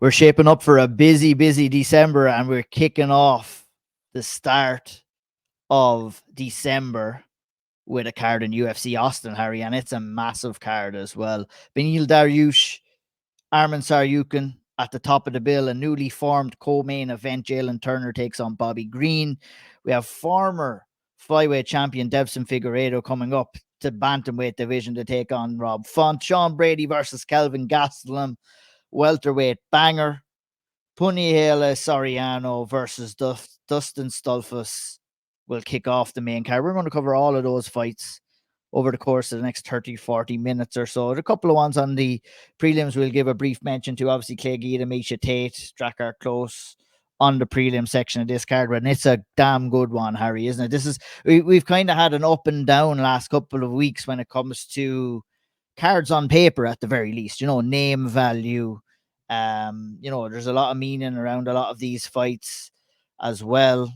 we're shaping up for a busy December, and we're kicking off the start of December with a card in UFC Austin, Harry, and it's a massive card as well. Beneil Dariush, Arman Tsarukyan at the top of the bill. A newly formed co-main event, Jalin Turner takes on Bobby Green. We have former flyweight champion Deiveson Figueiredo coming up to bantamweight division to take on Rob Font. Sean Brady versus Kelvin Gastelum, welterweight banger. Punahele Soriano versus Dustin Stoltzfus will kick off the main card. We're going to cover all of those fights over the course of the next 30-40 minutes or so. A couple of ones on the prelims we'll give a brief mention to. Obviously, Guida, Miesha, Tate, Drakkar Close on the prelim section of this card, and it's a damn good one, Harry, isn't it? This is we've kind of had an up and down last couple of weeks when it comes to cards on paper, at the very least. Name value. There's a lot of meaning around a lot of these fights as well.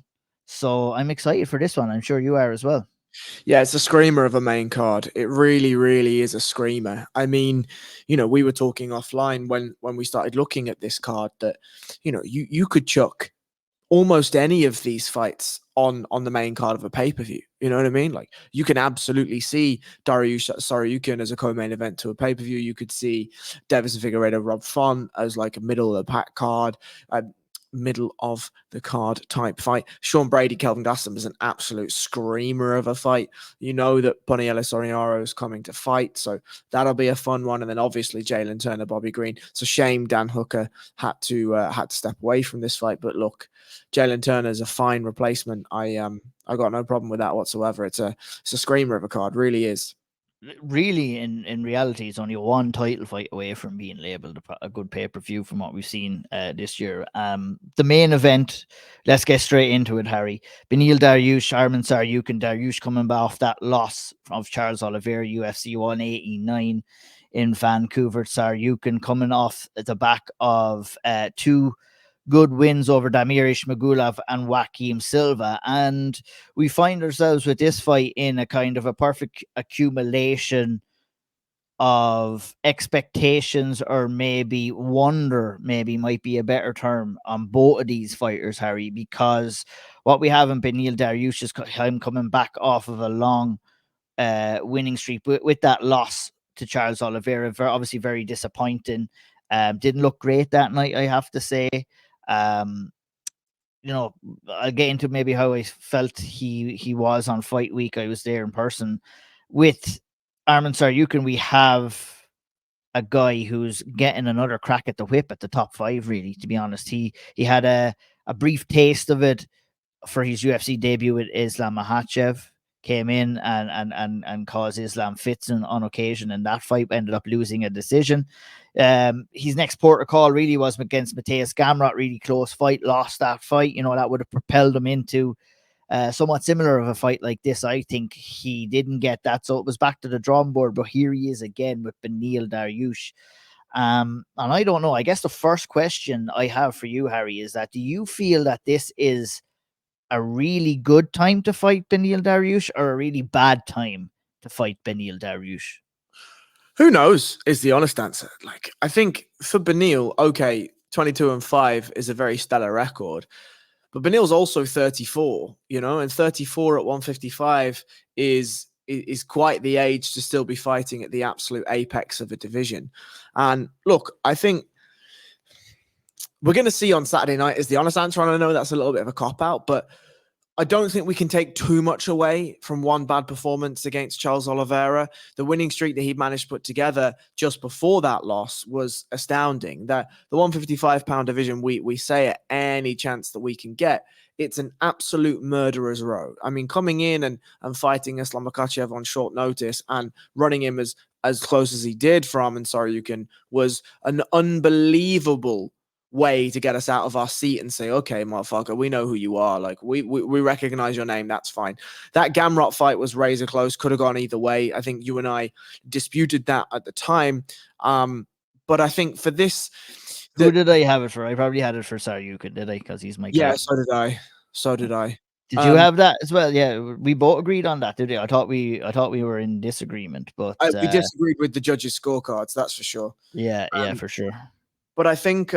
So I'm excited for this one. I'm sure you are as well. Yeah, it's a screamer of a main card. It really, really is a screamer. I mean, we were talking offline when we started looking at this card that, you could chuck almost any of these fights on the main card of a pay-per-view. You know what I mean? Like, you can absolutely see Dariush Tsarukyan as a co-main event to a pay-per-view. You could see Deiveson Figueiredo Rob Font as like a middle of the pack card. Middle of the card type fight. Sean Brady, Kelvin Gastelum is an absolute screamer of a fight. You know that Punahele Soriano is coming to fight, so that'll be a fun one. And then obviously Jalin Turner, Bobby Green. It's a shame Dan Hooker had to step away from this fight, but look, Jalin Turner is a fine replacement. I got no problem with that whatsoever. It's a screamer of a card, really is. Really, in reality, it's only one title fight away from being labeled a good pay-per-view from what we've seen this year. The main event, let's get straight into it, Harry. Beneil Dariush, Arman Tsarukyan. Dariush coming back off that loss of Charles Oliveira, UFC 189 in Vancouver. Tsarukyan coming off the back of two good wins over Damir Ismagulov and Joaquim Silva. And we find ourselves with this fight in a kind of a perfect accumulation of expectations, or maybe wonder, maybe might be a better term, on both of these fighters, Harry, because what we have in Beneil Dariush is him coming back off of a long winning streak with that loss to Charles Oliveira. Obviously very disappointing. Didn't look great that night, I have to say. I'll get into maybe how I felt he was on fight week. I was there in person. With Arman Tsarukyan, we have a guy who's getting another crack at the whip at the top five, really, to be honest. He had a brief taste of it for his UFC debut with Islam Makhachev. Came in and caused Islam fits on occasion, and that fight ended up losing a decision. His next port of call really was against Mateusz Gamrot, really close fight, lost that fight. That would have propelled him into somewhat similar of a fight like this. I think he didn't get that, so it was back to the drawing board, but here he is again with Beneil Dariush. And I don't know, I guess the first question I have for you, Harry, is that do you feel that this is a really good time to fight Beneil Dariush, or a really bad time to fight Beneil Dariush? Who knows is the honest answer. Like, I think for Beneil, okay, 22-5 is a very stellar record, but Beneil's also 34, and 34 at 155 is quite the age to still be fighting at the absolute apex of a division. And look, I think we're going to see on Saturday night is the honest answer. And I know that's a little bit of a cop-out, but I don't think we can take too much away from one bad performance against Charles Oliveira. The winning streak that he managed to put together just before that loss was astounding. That the 155-pound division, we say at any chance that we can get, it's an absolute murderer's row. I mean, coming in and fighting Islam Makhachev on short notice and running him as close as he did for Arman Tsarukyan was an unbelievable way to get us out of our seat and say, okay, motherfucker, we know who you are. Like, we recognize your name. That's fine. That Gamrot fight was razor close. Could have gone either way. I think you and I disputed that at the time. But I think for this... Who did I have it for? I probably had it for Tsarukyan, did I? Because he's my guy. Yeah, so did I. Did you have that as well? Yeah, we both agreed on that, did we? I thought we were in disagreement, but we disagreed with the judges' scorecards, that's for sure. Yeah, for sure. But I think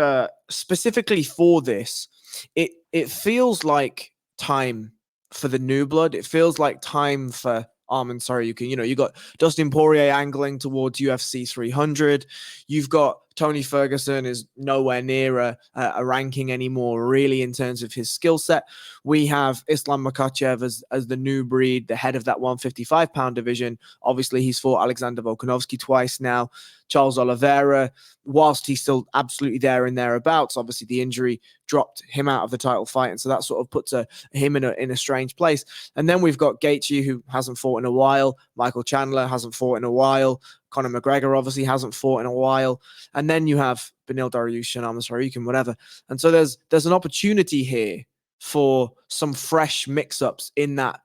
specifically for this, it feels like time for the new blood. It feels like time for Arman Tsarukyan. You got Dustin Poirier angling towards UFC 300. You've got Tony Ferguson is nowhere near a ranking anymore, really, in terms of his skill set. We have Islam Makhachev as the new breed, the head of that 155-pound division. Obviously, he's fought Alexander Volkanovski twice now. Charles Oliveira, whilst he's still absolutely there and thereabouts, obviously the injury dropped him out of the title fight, and so that sort of puts him in a strange place. And then we've got Gaethje, who hasn't fought in a while. Michael Chandler hasn't fought in a while. Conor McGregor obviously hasn't fought in a while. And then you have Beneil Dariush and Arman Tsarukyan, whatever. And so there's an opportunity here for some fresh mix-ups in that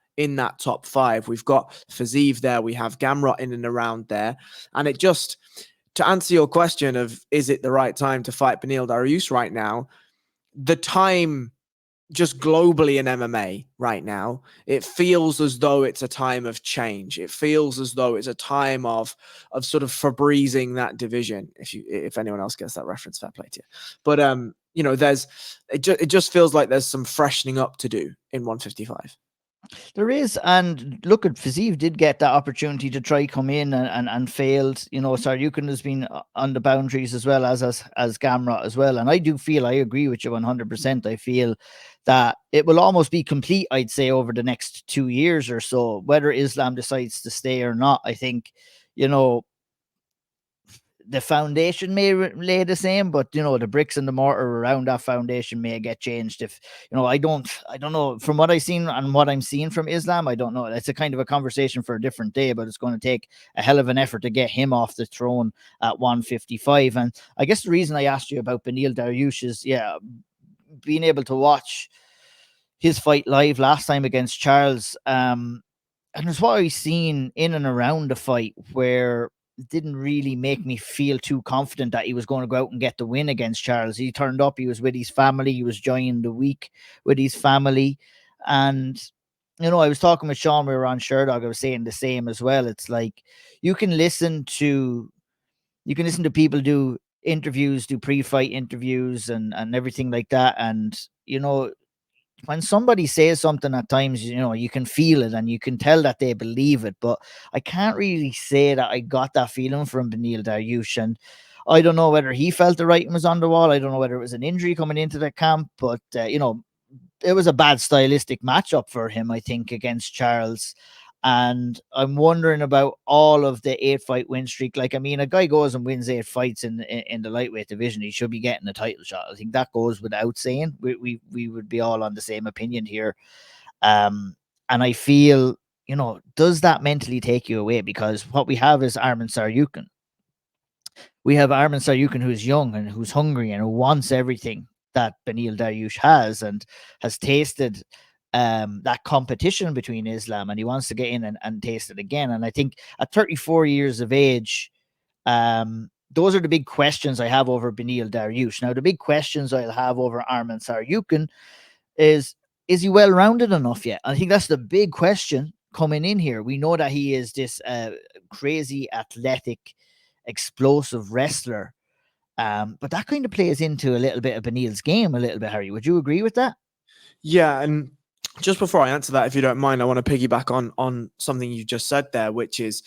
top five. We've got Fiziev there. We have Gamrot in and around there. And it just, to answer your question of, is it the right time to fight Beneil Dariush right now? The time just globally in MMA right now, it feels as though it's a time of change. It feels as though it's a time of sort of Febrezing that division. If anyone else gets that reference, fair play to you. But it just feels like there's some freshening up to do in 155. There is, and look, at Fiziev did get that opportunity to try come in and failed. Tsarukyan has been on the boundaries as well as Gamrot as well. And I do feel, I agree with you 100%. I feel that it will almost be complete, I'd say, over the next 2 years or so, whether Islam decides to stay or not. I think, the foundation may lay the same, but the bricks and the mortar around that foundation may get changed. If I don't know, from what I've seen and what I'm seeing from Islam, I don't know. It's a kind of a conversation for a different day, but it's going to take a hell of an effort to get him off the throne at 155. And I guess the reason I asked you about Beneil Dariush is, being able to watch his fight live last time against Charles, and it's what I've seen in and around the fight where didn't really make me feel too confident that he was going to go out and get the win against Charles. He turned up, he was with his family, he was enjoying the week with his family. And, I was talking with Sean, we were on Sherdog, I was saying the same as well. It's like, you can listen to people do interviews, do pre-fight interviews and everything like that. And, when somebody says something at times, you can feel it and you can tell that they believe it. But I can't really say that I got that feeling from Beneil Dariush. And I don't know whether he felt the writing was on the wall. I don't know whether it was an injury coming into the camp. But, it was a bad stylistic matchup for him, I think, against Charles. And I'm wondering about all of the 8-fight win streak. Like, I mean, a guy goes and wins 8 fights in the lightweight division, he should be getting a title shot. I think that goes without saying. We would be all on the same opinion here. And I feel, does that mentally take you away? Because what we have is Arman Tsarukyan. We have Arman Tsarukyan, who's young and who's hungry and who wants everything that Beneil Dariush has and has tasted that competition between Islam, and he wants to get in and taste it again. And I think at 34 years of age, those are the big questions I have over Beneil Dariush. Now, the big questions I'll have over Arman Tsarukyan is he well-rounded enough yet? I think that's the big question coming in here. We know that he is this crazy, athletic, explosive wrestler, but that kind of plays into a little bit of Beneil's game a little bit, Harry. Would you agree with that? Yeah, and just before I answer that, if you don't mind, I want to piggyback on something you just said there, which is,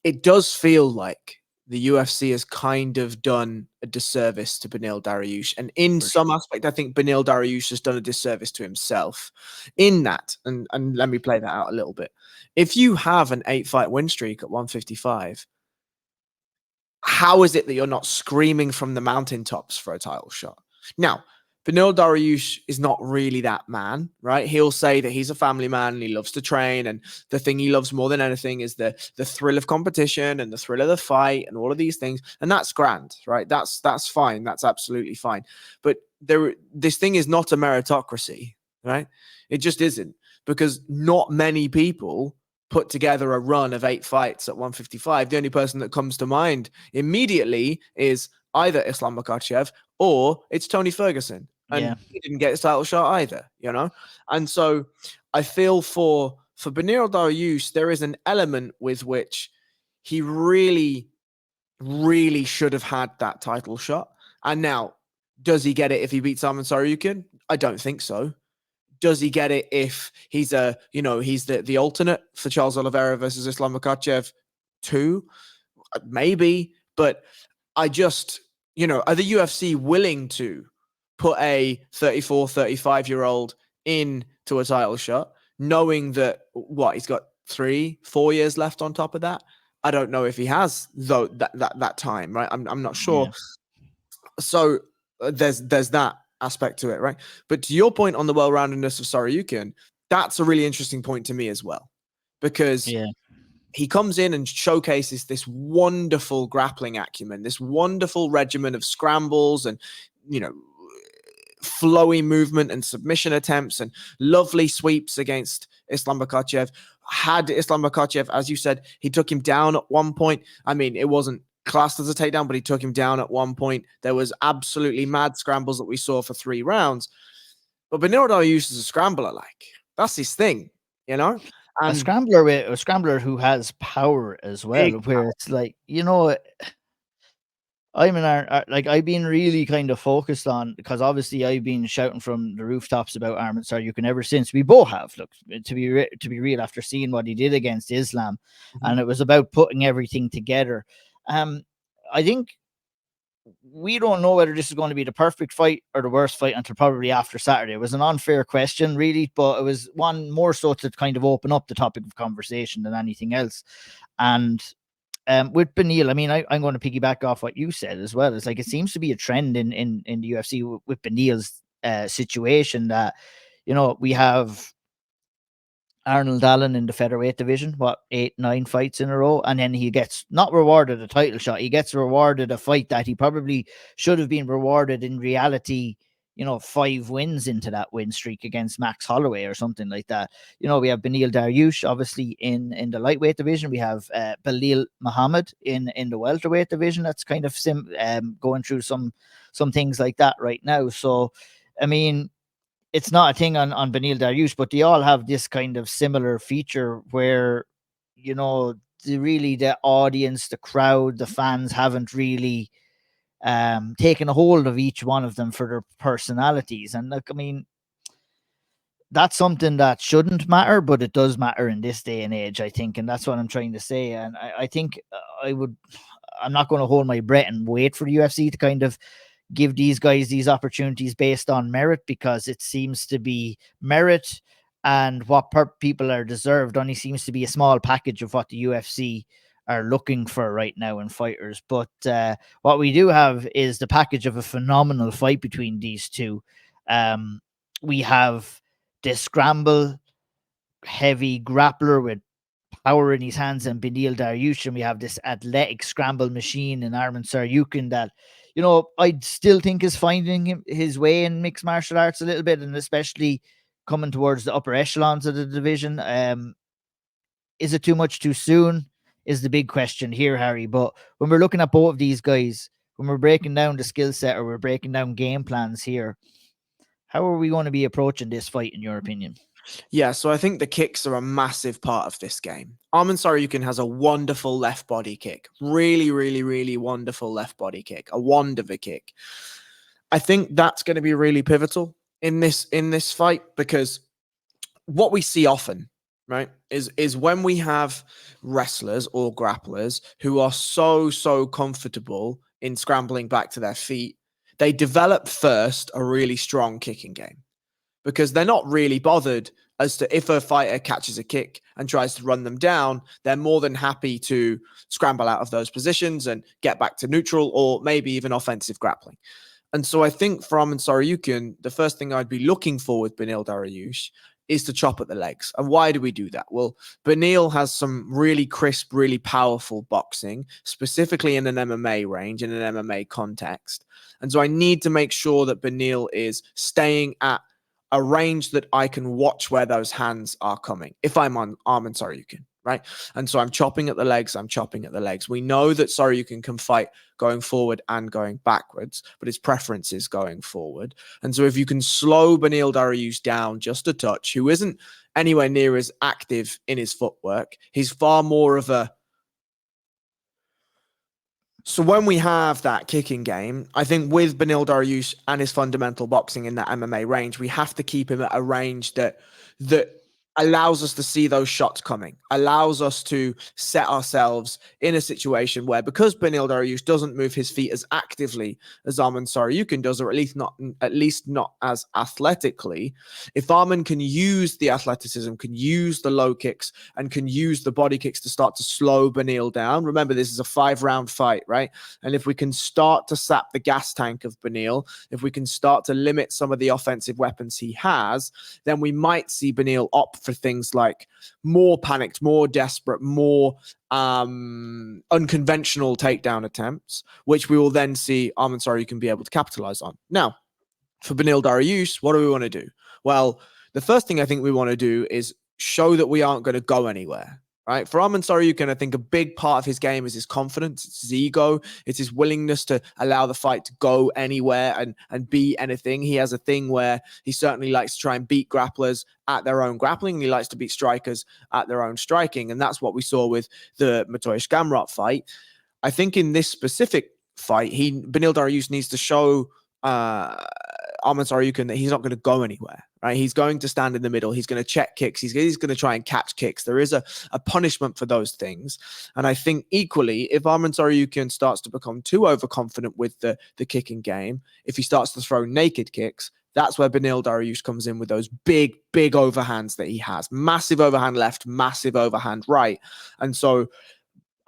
it does feel like the UFC has kind of done a disservice to Beneil Dariush. And in some aspect, I think Beneil Dariush has done a disservice to himself in that. And let me play that out a little bit. If you have an 8-fight win streak at 155, how is it that you're not screaming from the mountaintops for a title shot? Now, Beneil Dariush is not really that man, right? He'll say that he's a family man and he loves to train, and the thing he loves more than anything is the thrill of competition and the thrill of the fight and all of these things, and that's grand, right? That's fine. That's absolutely fine. But this thing is not a meritocracy, right? It just isn't, because not many people put together a run of 8 fights at 155. The only person that comes to mind immediately is either Islam Makhachev or it's Tony Ferguson. And he didn't get his title shot either, And so I feel for Beneil Dariush, there is an element with which he really, really should have had that title shot. And now, does he get it if he beats Arman Tsarukyan? I don't think so. Does he get it if he's he's the alternate for Charles Oliveira versus Islam Makhachev 2? Maybe, but I just, are the UFC willing to put a 34, 35-year-old into a title shot, knowing that, he's got 3-4 years left on top of that? I don't know if he has, though, that time, right? I'm not sure. Yeah. So there's that aspect to it, right? But to your point on the well-roundedness of Tsarukyan, that's a really interesting point to me as well, because he comes in and showcases this wonderful grappling acumen, this wonderful regimen of scrambles and, flowy movement and submission attempts and lovely sweeps against Islam Makhachev. Had Islam Makhachev, as you said, he took him down at one point. I mean, it wasn't classed as a takedown, but he took him down at one point. There was absolutely mad scrambles that we saw for 3 rounds. But Beneil Dariush is a scrambler, that's his thing, And a scrambler who has power as well, where it's like, I've been really kind of focused on, because obviously I've been shouting from the rooftops about Arman Tsarukyan ever since. We both have, look, to be real, after seeing what he did against Islam, and it was about putting everything together. I think we don't know whether this is going to be the perfect fight or the worst fight until probably after Saturday. It was an unfair question, really, but it was one more so to kind of open up the topic of conversation than anything else. And with Beneil, I mean, I'm going to piggyback off what you said as well. It's like, it seems to be a trend in the UFC with Beneil's situation that, we have Arnold Allen in the featherweight division, 8-9 fights in a row, and then he gets not rewarded a title shot. He gets rewarded a fight that he probably should have been rewarded in reality, 5 wins into that win streak against Max Holloway or something like that. We have Beneil Dariush, obviously, in the lightweight division. We have Belal Muhammad in the welterweight division. That's kind of going through some things like that right now. So, I mean, it's not a thing on Beneil Dariush, but they all have this kind of similar feature where, the audience, the crowd, the fans haven't really taken a hold of each one of them for their personalities. And look, I mean, that's something that shouldn't matter, but it does matter in this day and age, I think. And that's what I'm trying to say. And I think I'm not going to hold my breath and wait for the UFC to kind of give these guys these opportunities based on merit, because it seems to be merit and what people are deserved only seems to be a small package of what the UFC are looking for right now in fighters. But what we do have is the package of a phenomenal fight between these two. We have this scramble heavy grappler with power in his hands and Beneil Dariush, and we have this athletic scramble machine in Arman Tsarukyan that, I still think is finding his way in mixed martial arts a little bit, and especially coming towards the upper echelons of the division. Is it too much too soon is the big question here, Harry. But when we're looking at both of these guys, when we're breaking down the skill set or we're breaking down game plans here, how are we going to be approaching this fight, in your opinion? Yeah, so I think the kicks are a massive part of this game. Arman Tsarukyan has a wonderful left body kick. Really, really, really wonderful left body kick. A wonder of a kick. I think that's going to be really pivotal in this fight, because what we see often, right, is when we have wrestlers or grapplers who are so comfortable in scrambling back to their feet, they develop first a really strong kicking game, because they're not really bothered as to if a fighter catches a kick and tries to run them down. They're more than happy to scramble out of those positions and get back to neutral or maybe even offensive grappling. And so I think for Arman Tsarukyan, the first thing I'd be looking for with Beneil Dariush is to chop at the legs. And why do we do that? Well, Beneil has some really crisp, really powerful boxing, specifically in an MMA range, in an MMA context. And so I need to make sure that Beneil is staying at a range that I can watch where those hands are coming if I'm on Arman Tsarukyan, right? And so I'm chopping at the legs, We know that Tsarukyan can fight going forward and going backwards, but his preference is going forward. And so if you can slow Beneil Dariush down just a touch, who isn't anywhere near as active in his footwork, he's far more of a So when we have that kicking game, I think with Beneil Dariush and his fundamental boxing in that MMA range, we have to keep him at a range that allows us to see those shots coming, allows us to set ourselves in a situation where, because Beneil Dariush doesn't move his feet as actively as Arman Tsarukyan does, or at least not as athletically, if Arman can use the athleticism, can use the low kicks, and can use the body kicks to start to slow Beneil down. Remember, this is a 5-round fight, right? And if we can start to sap the gas tank of Beneil, if we can start to limit some of the offensive weapons he has, then we might see Beneil opt for things like more panicked, more desperate, more unconventional takedown attempts, which we will then see Arman Tsarukyan be able to capitalize on. Now, for Beneil Dariush, what do we want to do? Well, the first thing I think we want to do is show that we aren't going to go anywhere. Right? For Arman Tsarukyan, I think a big part of his game is his confidence, it's his ego, it's his willingness to allow the fight to go anywhere and be anything. He has a thing where he certainly likes to try and beat grapplers at their own grappling, and he likes to beat strikers at their own striking. And that's what we saw with the Mateusz Gamrot fight. I think in this specific fight, Beneil Dariush needs to show Arman Tsarukyan that he's not going to go anywhere, right? He's going to stand in the middle. He's going to check kicks. He's going to try and catch kicks. There is a punishment for those things. And I think equally, if Arman Tsarukyan starts to become too overconfident with the kicking game, if he starts to throw naked kicks, that's where Beneil Dariush comes in with those big overhands that he has. Massive overhand left, massive overhand right. And so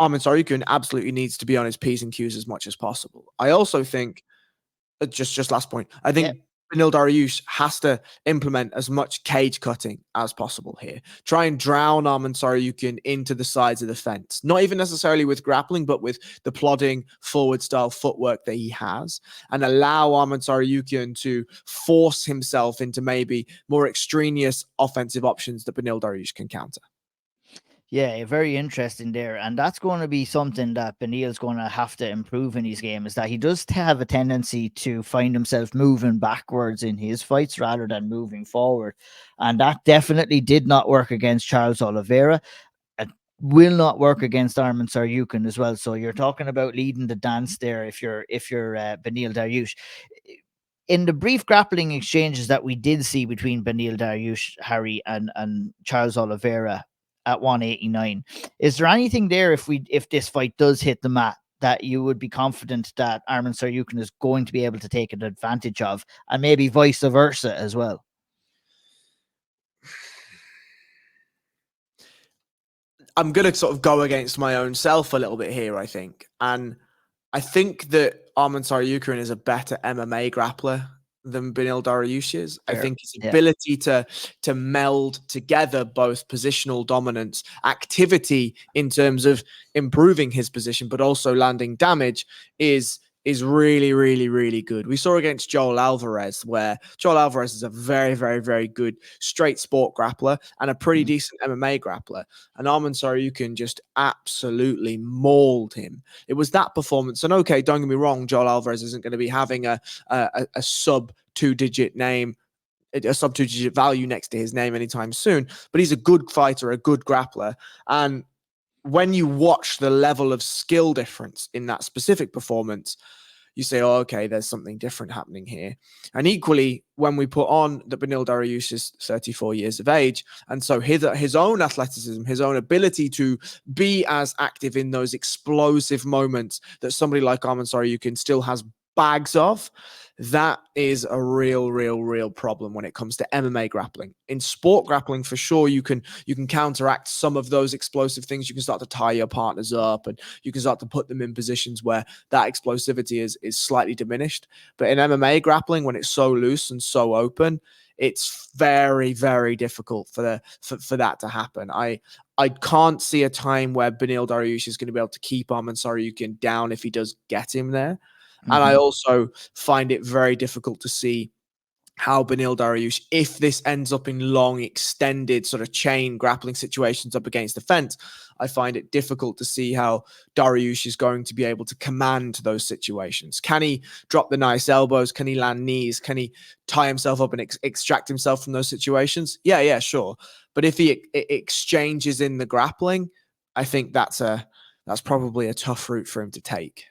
Arman Tsarukyan absolutely needs to be on his P's and Q's as much as possible. I also think, just last point, I think Beneil Dariush has to implement as much cage cutting as possible here. Try and drown Arman Tsarukyan into the sides of the fence. Not even necessarily with grappling, but with the plodding forward style footwork that he has, and allow Arman Tsarukyan to force himself into maybe more extraneous offensive options that Beneil Dariush can counter. Yeah, very interesting there. And that's going to be something that Beneil's going to have to improve in his game, is that he does have a tendency to find himself moving backwards in his fights rather than moving forward. And that definitely did not work against Charles Oliveira. It will not work against Arman Tsarukyan as well. So you're talking about leading the dance there if you're Beneil Dariush. In the brief grappling exchanges that we did see between Beneil Dariush, Harry, and Charles Oliveira at 189, is there anything there, if this fight does hit the mat, that you would be confident that Arman Tsarukyan is going to be able to take an advantage of, and maybe vice versa as well? I'm going to sort of go against my own self a little bit here, I think. And I think that Arman Tsarukyan is a better MMA grappler than Beneil Dariush is. Fair. I think his ability to meld together both positional dominance, activity in terms of improving his position, but also landing damage is really, really, really good. We saw against Joel Alvarez, where Joel Alvarez is a very, very, very good straight sport grappler and a pretty decent MMA grappler. And Arman Tsarukyan just absolutely mauled him. It was that performance. And okay, don't get me wrong, Joel Alvarez isn't going to be having a sub 2-digit name, a sub 2-digit value next to his name anytime soon, but he's a good fighter, a good grappler. And when you watch the level of skill difference in that specific performance, you say, oh, okay, there's something different happening here. And equally, when we put on that Beneil Dariush is 34 years of age, and so his own athleticism, his own ability to be as active in those explosive moments that somebody like Arman Tsarukyan still has bags of, that is a real problem when it comes to MMA grappling. In sport grappling, for sure, you can counteract some of those explosive things. You can start to tie your partners up, and you can start to put them in positions where that explosivity is slightly diminished. But in MMA grappling, when it's so loose and so open, it's very, very difficult for that to happen. I can't see a time where Beneil Dariush is going to be able to keep Arman Tsarukyan down if he does get him there. And I also find it very difficult to see how Beneil Dariush, if this ends up in long, extended sort of chain grappling situations up against the fence, I find it difficult to see how Dariush is going to be able to command those situations. Can he drop the nice elbows? Can he land knees? Can he tie himself up and extract himself from those situations? Yeah, sure. But if he exchanges in the grappling, I think that's probably a tough route for him to take.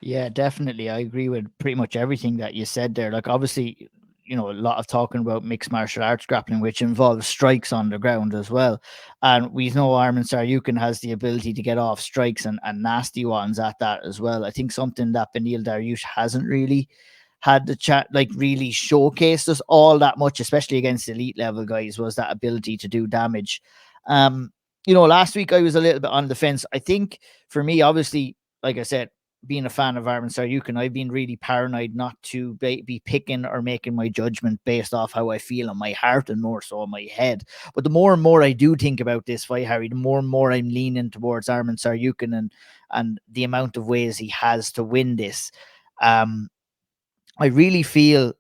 Yeah, definitely. I agree with pretty much everything that you said there. Like, obviously, a lot of talking about mixed martial arts grappling, which involves strikes on the ground as well. And we know Arman Tsarukyan has the ability to get off strikes and nasty ones at that as well. I think something that Beneil Dariush hasn't really had the chat, like really showcased us all that much, especially against elite level guys, was that ability to do damage. Last week I was a little bit on the fence. I think for me, obviously, like I said, being a fan of Arman Tsarukyan, I've been really paranoid not to be picking or making my judgment based off how I feel in my heart and more so in my head. But the more and more I do think about this fight, Harry, the more and more I'm leaning towards Arman Tsarukyan and the amount of ways he has to win this. I really feel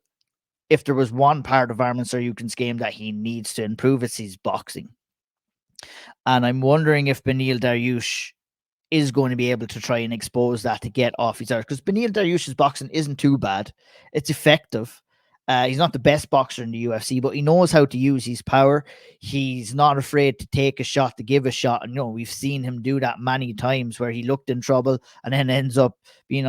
if there was one part of Arman Tsarukyan's game that he needs to improve, it's his boxing. And I'm wondering if Beneil Dariush is going to be able to try and expose that to get off his arse. Because Beneil Dariush's boxing isn't too bad. It's effective. He's not the best boxer in the UFC, but he knows how to use his power. He's not afraid to take a shot, to give a shot. And, we've seen him do that many times where he looked in trouble and then ends up being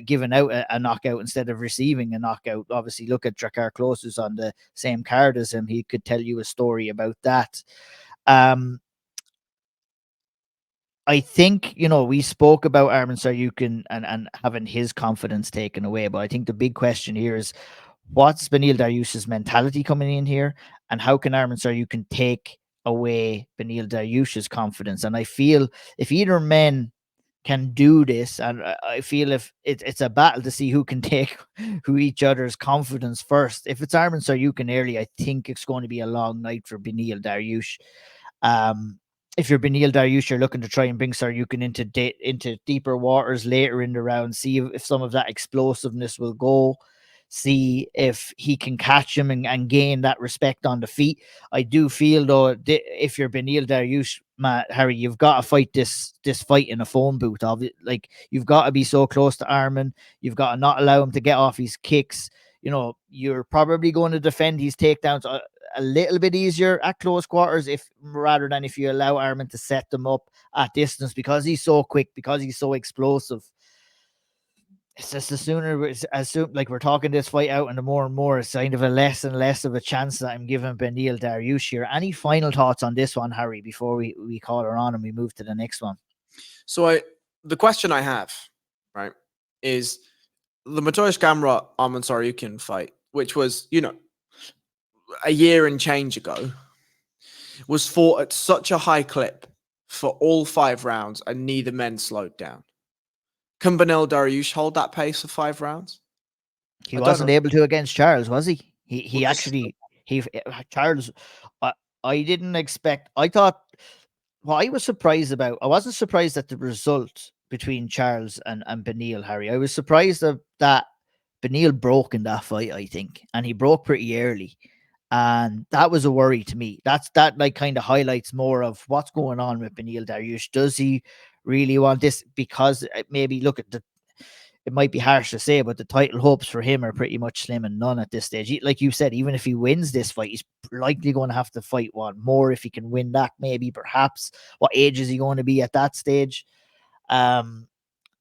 giving out a knockout instead of receiving a knockout. Obviously, look at Drakkar Klose, who's on the same card as him. He could tell you a story about that. I think, we spoke about Arman Tsarukyan and having his confidence taken away, but I think the big question here is what's Beneil Dariush's mentality coming in here, and how can Arman Tsarukyan take away Beneil Dariush's confidence? And I feel if either men can do this, and I feel if it's a battle to see who can take who each other's confidence first. If it's Arman Tsarukyan early, I think it's going to be a long night for Beneil Dariush. If you're Beneil Dariush, you're looking to try and bring Tsarukyan into deeper waters later in the round, see if some of that explosiveness will go, see if he can catch him and gain that respect on the feet. I do feel though, if you're Beneil Dariush, Harry, you've got to fight this fight in a phone booth. Like, you've got to be so close to Arman. You've got to not allow him to get off his kicks. You're probably going to defend his takedowns a little bit easier at close quarters rather than if you allow Arman to set them up at distance, because he's so quick, because he's so explosive. It's just the sooner like we're talking this fight out, and the more and more it's kind of a less and less of a chance that I'm giving Beneil Dariush here. Any final thoughts on this one, Harry, before we call her on and we move to the next one? So the question I have, right, is the Mateusz Gamrot Arman Tsarukyan fight, which was, a year and change ago, was fought at such a high clip for all 5 rounds and neither men slowed down. Can Beneil Dariush hold that pace for 5 rounds? He wasn't able to against Charles, was he? He actually, Charles, I didn't expect, I thought, what I was surprised about, I wasn't surprised at the result between Charles and Beneil, Harry. I was surprised that Beneil broke in that fight, I think, and he broke pretty early. And that was a worry to me. That like kind of highlights more of what's going on with Beneil Dariush. Does he really want this? Because maybe look at it might be harsh to say, but the title hopes for him are pretty much slim and none at this stage. Like you said, even if he wins this fight, he's likely going to have to fight one more. If he can win that, maybe, perhaps. What age is he going to be at that stage?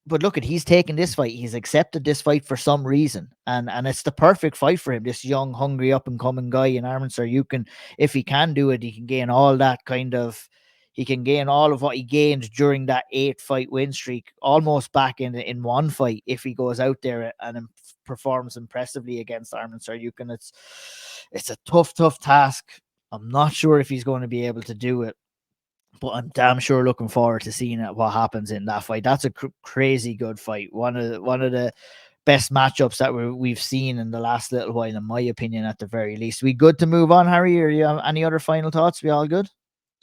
But look, he's taken this fight. He's accepted this fight for some reason. And it's the perfect fight for him. This young, hungry, up-and-coming guy in Arman Tsarukyan. If he can do it, he can gain all that kind of... He can gain all of what he gained during that 8-fight win streak almost back in one fight if he goes out there and performs impressively against Arman Tsarukyan. It's a tough task. I'm not sure if he's going to be able to do it, but I'm damn sure looking forward to seeing what happens in that fight. That's a crazy good fight. One of the best matchups that we've seen in the last little while, in my opinion, at the very least. We good to move on, Harry? Or you have any other final thoughts? We all good?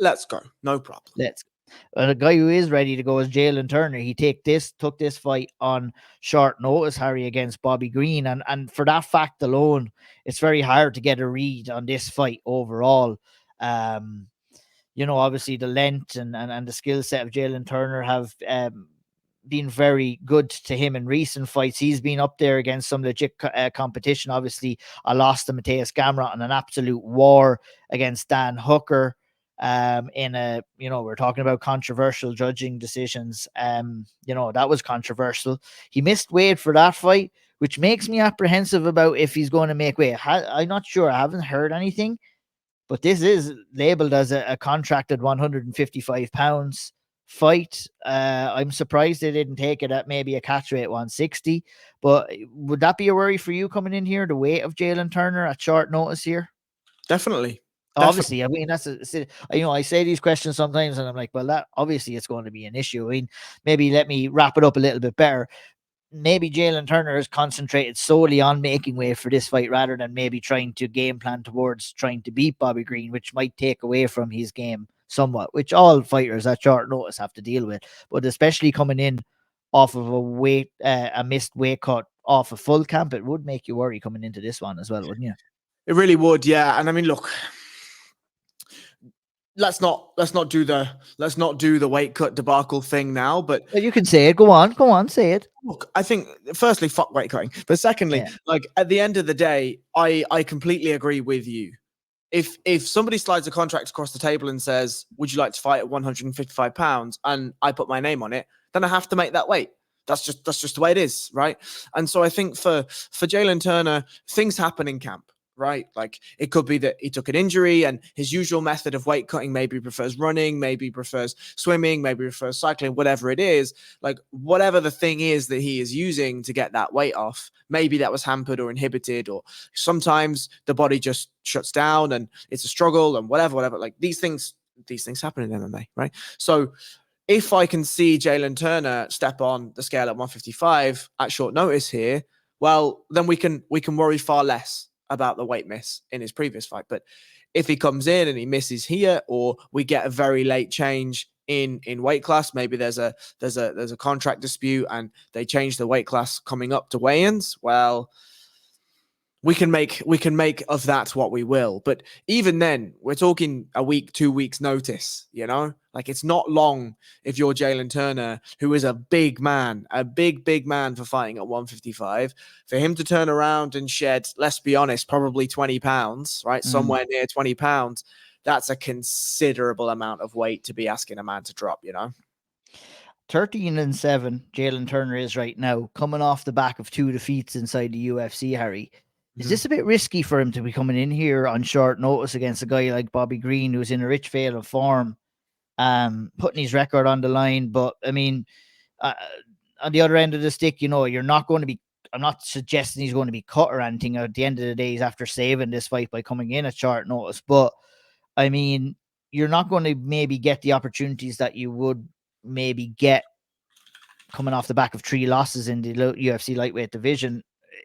Let's go. No problem. Let's go. The guy who is ready to go is Jalin Turner. He took this fight on short notice, Harry, against Bobby Green. And for that fact alone, it's very hard to get a read on this fight overall. Obviously the length and the skill set of Jalin Turner have been very good to him in recent fights. He's been up there against some legit competition. Obviously, I lost to Mateusz Gamrot in an absolute war against Dan Hooker. in a, we're talking about controversial judging decisions. That was controversial. He missed weight for that fight, which makes me apprehensive about if he's going to make weight. I'm not sure. I haven't heard anything, but this is labeled as a contracted 155 pounds fight. I'm surprised they didn't take it at maybe a catch weight 160. But would that be a worry for you coming in here? The weight of Jalin Turner at short notice here? Definitely. Obviously, I mean, that's I say these questions sometimes and I'm like, well, that obviously it's going to be an issue. I mean, maybe let me wrap it up a little bit better. Maybe Jalin Turner has concentrated solely on making weight for this fight rather than maybe trying to game plan towards trying to beat Bobby Green, which might take away from his game somewhat, which all fighters at short notice have to deal with. But especially coming in off of a missed weight cut off a full camp, it would make you worry coming into this one as well, wouldn't you? It really would, yeah. And I mean, look, let's not do the weight cut debacle thing now, but you can say it. Go on, say it. Look, I think firstly, fuck weight cutting, but secondly, like at the end of the day, I completely agree with you. If somebody slides a contract across the table and says, "Would you like to fight at 155 pounds?" and I put my name on it, then I have to make that weight. That's just the way it is, right? And so I think for Jalin Turner, things happen in camp. Right? Like it could be that he took an injury and his usual method of weight cutting, maybe he prefers running, maybe he prefers swimming, maybe he prefers cycling, whatever it is, like whatever the thing is that he is using to get that weight off, maybe that was hampered or inhibited, or sometimes the body just shuts down and it's a struggle and whatever, like these things happen in MMA, right? So if I can see Jalin Turner step on the scale at 155 at short notice here, well, then we can worry far less about the weight miss in his previous fight. But if he comes in and he misses here, or we get a very late change in weight class, maybe there's a contract dispute and they change the weight class coming up to weigh-ins, well, we can make of that what we will. But even then, we're talking a week, 2 weeks notice, like it's not long if you're Jalin Turner, who is a big man, a big man for fighting at 155, for him to turn around and shed, let's be honest, probably 20 pounds, right? Somewhere near 20 pounds. That's a considerable amount of weight to be asking a man to drop, 13-7, Jalin Turner is right now, coming off the back of 2 defeats inside the UFC, Harry. Is this a bit risky for him to be coming in here on short notice against a guy like Bobby Green, who's in a rich vein of form, putting his record on the line? But I mean, on the other end of the stick, you're not going to be, I'm not suggesting he's going to be cut or anything. At the end of the day, he's after saving this fight by coming in at short notice. But I mean, you're not going to maybe get the opportunities that you would maybe get coming off the back of 3 losses in the UFC lightweight division.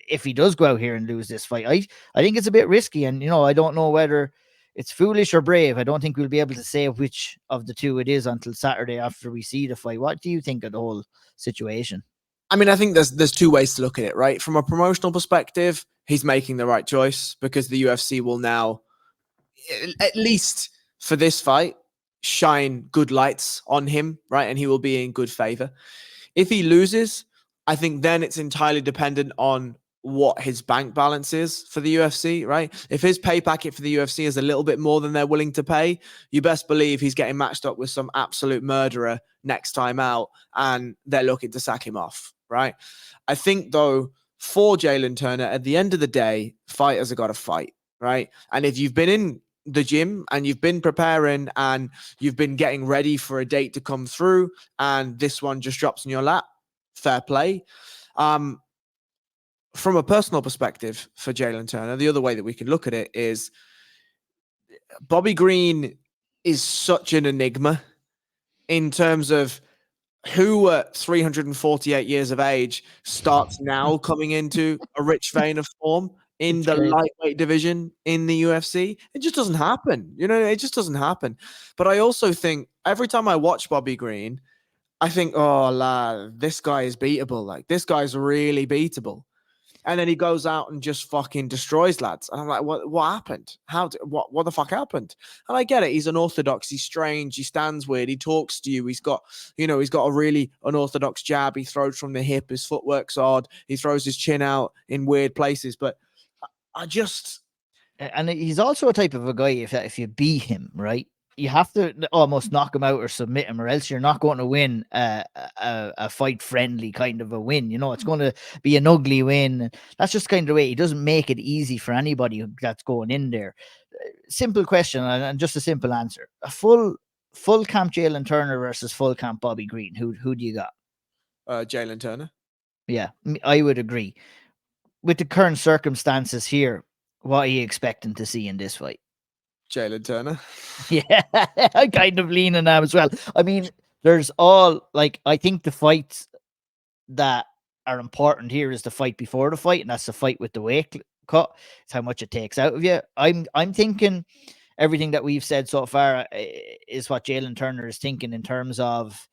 If he does go out here and lose this fight, I think it's a bit risky. And, I don't know whether it's foolish or brave. I don't think we'll be able to say which of the two it is until Saturday after we see the fight. What do you think of the whole situation? I mean, I think there's 2 ways to look at it, right? From a promotional perspective, he's making the right choice because the UFC will now, at least for this fight, shine good lights on him, right? And he will be in good favor. If he loses, I think then it's entirely dependent on what his bank balance is for the UFC, right? If his pay packet for the UFC is a little bit more than they're willing to pay, you best believe he's getting matched up with some absolute murderer next time out, and they're looking to sack him off, right? I think, though, for Jalin Turner, at the end of the day, fighters have got to fight, right? And if you've been in the gym and you've been preparing and you've been getting ready for a date to come through and this one just drops in your lap, fair play. From a personal perspective for Jalin Turner, the other way that we can look at it is Bobby Green is such an enigma in terms of who at 348 years of age starts now coming into a rich vein of form in the lightweight division in the UFC. It just doesn't happen. It just doesn't happen. But I also think every time I watch Bobby Green, I think, oh, lad, this guy is beatable. Like, this guy's really beatable. And then he goes out and just fucking destroys lads. And I'm like, what happened? What the fuck happened? And I get it. He's unorthodox. He's strange. He stands weird. He talks to you. He's got a really unorthodox jab. He throws from the hip. His footwork's odd. He throws his chin out in weird places. But I just... And he's also a type of a guy, if you beat him, right? you have to almost knock him out or submit him, or else you're not going to win a fight friendly kind of a win. You know, it's going to be an ugly win. That's just kind of the way. He doesn't make it easy for anybody that's going in there. Simple question and just a simple answer. A full camp Jalin Turner versus full camp Bobby Green. Who do you got? Jalin Turner. Yeah, I would agree. With the current circumstances here, what are you expecting to see in this fight? Jalin Turner. Yeah, I kind of lean on them as well. I mean, there's all like I think the fights that are important here is the fight before the fight, and that's the fight with the weight cut. It's how much it takes out of you. I'm thinking everything that we've said so far is what Jalin Turner is thinking in terms of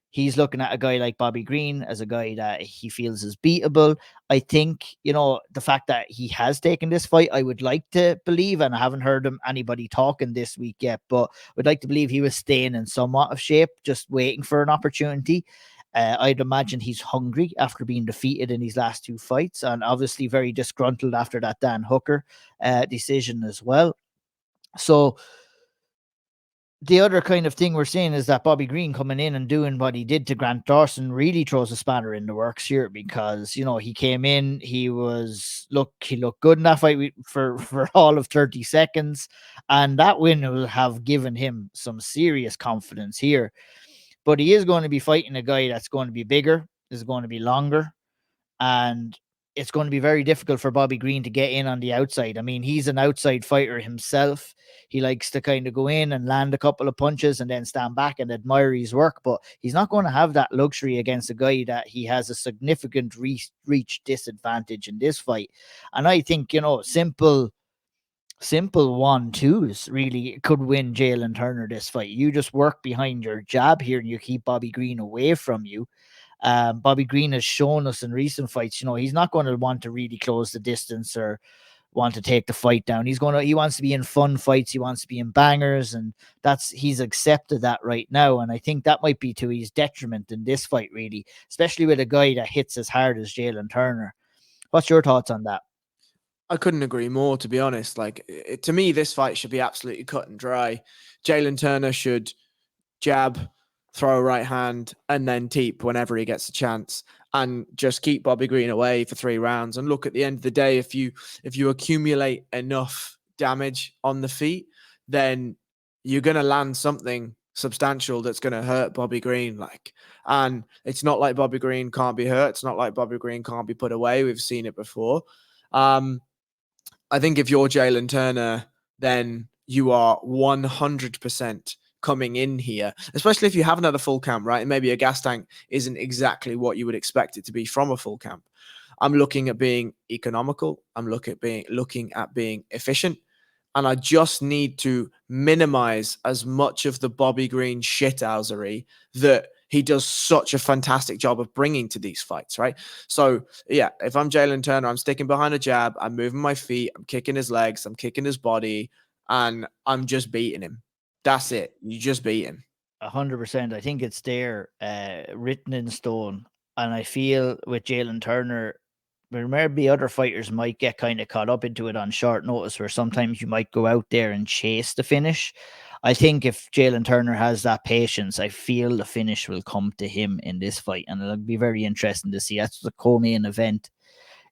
he's looking at a guy like Bobby Green as a guy that he feels is beatable. I think, you know, the fact that he has taken this fight, I would like to believe, and I haven't heard anybody talking this week yet, but would like to believe he was staying in somewhat of shape, just waiting for an opportunity. I'd imagine he's hungry after being defeated in his last two fights, and obviously very disgruntled after that Dan Hooker decision as well. So the other kind of thing we're seeing is that Bobby Green coming in and doing what he did to Grant Dawson really throws a spanner in the works here, because, you know, he came in, he looked good in that fight for all of 30 seconds. And that win will have given him some serious confidence here. But he is going to be fighting a guy that's going to be bigger, is going to be longer, and it's going to be very difficult for Bobby Green to get in on the outside. I mean, he's an outside fighter himself. He likes to kind of go in and land a couple of punches and then stand back and admire his work, but he's not going to have that luxury against a guy that he has a significant reach disadvantage in this fight. And I think, you know, simple 1-2s really could win Jalin Turner this fight. You just work behind your jab here and you keep Bobby Green away from you. Bobby Green has shown us in recent fights, you know, he's not going to want to really close the distance or want to take the fight down. He wants to be in fun fights. He wants to be in bangers, and he's accepted that right now. And I think that might be to his detriment in this fight, really, especially with a guy that hits as hard as Jalin Turner. What's your thoughts on that? I couldn't agree more, to be honest. Like, to me, this fight should be absolutely cut and dry. Jalin Turner should jab, throw a right hand, and then teep whenever he gets a chance, and just keep Bobby Green away for 3 rounds. And look, at the end of the day, if you accumulate enough damage on the feet, then you're going to land something substantial that's going to hurt Bobby Green. And it's not like Bobby Green can't be hurt. It's not like Bobby Green can't be put away. We've seen it before. I think if you're Jalin Turner, then you are 100% coming in here, especially if you haven't had a full camp, right? And maybe a gas tank isn't exactly what you would expect it to be from a full camp. I'm looking at being economical. I'm looking at being efficient. And I just need to minimize as much of the Bobby Green shithousery that he does such a fantastic job of bringing to these fights, right? So, yeah, if I'm Jalin Turner, I'm sticking behind a jab, I'm moving my feet, I'm kicking his legs, I'm kicking his body, and I'm just beating him. That's it. You just beat him. 100%. I think it's there, written in stone. And I feel with Jalin Turner, maybe other fighters might get kind of caught up into it on short notice, where sometimes you might go out there and chase the finish. I think if Jalin Turner has that patience, I feel the finish will come to him in this fight, and it'll be very interesting to see. That's the co-main event